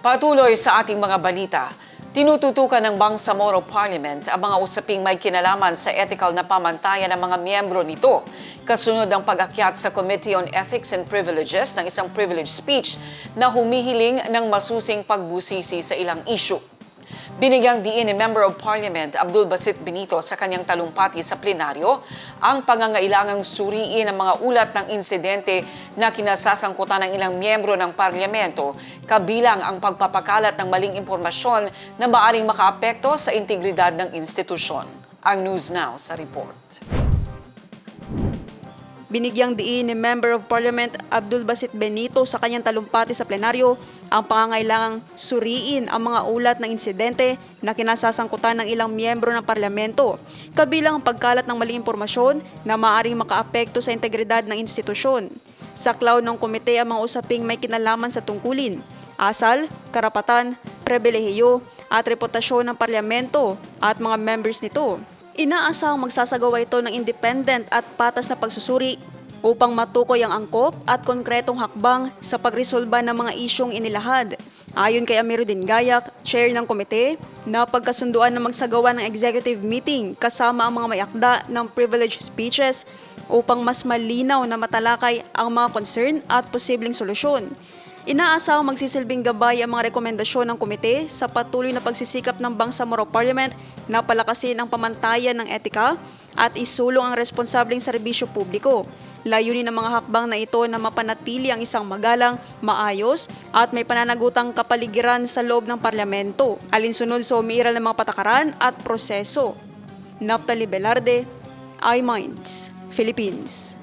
Patuloy sa ating mga balita, tinututukan ng Bangsamoro Parliament ang mga usaping may kinalaman sa ethical na pamantayan ng mga miyembro nito. Kasunod ang pag-akyat sa Committee on Ethics and Privileges ng isang privilege speech na humihiling ng masusing pagbusisi sa ilang issue. Binigyang diin ni Member of Parliament Abdul Basit Benito sa kanyang talumpati sa plenaryo ang pangangailangang suriin ang mga ulat ng insidente na kinasasangkutan ng ilang miyembro ng parlamento, kabilang ang pagpapakalat ng maling impormasyon na maaring makaapekto sa integridad ng institusyon. Ang News Now sa report. Binigyang diin ni Member of Parliament Abdul Basit Benito sa kanyang talumpati sa plenaryo ang pangangailangang suriin ang mga ulat ng insidente na kinasasangkutan ng ilang miyembro ng parlamento, kabilang ang pagkalat ng maling impormasyon na maaaring makaapekto sa integridad ng institusyon. Saklaw ng komite ang mga usaping may kinalaman sa tungkulin, asal, karapatan, pribilehiyo at reputasyon ng parlamento at mga members nito. Inaasahang magsasagawa ito ng independent at patas na pagsusuri upang matukoy ang angkop at konkretong hakbang sa pagresolba ng mga isyong inilahad. Ayon kay Amiruddin Gayak, chair ng komite, na pagkasunduan na magsagawa ng executive meeting kasama ang mga may akda ng privilege speeches upang mas malinaw na matalakay ang mga concern at posibleng solusyon. Inaasahang magsisilbing gabay ang mga rekomendasyon ng komite sa patuloy na pagsisikap ng Bangsamoro Parliament na palakasin ang pamantayan ng etika at isulong ang responsableng serbisyo publiko. Layunin ng mga hakbang na ito na mapanatili ang isang magalang, maayos at may pananagutang kapaligiran sa loob ng parlamento, alinsunod sa umiiral ng mga patakaran at proseso. Naphtali Velarde, iMinds, Philippines.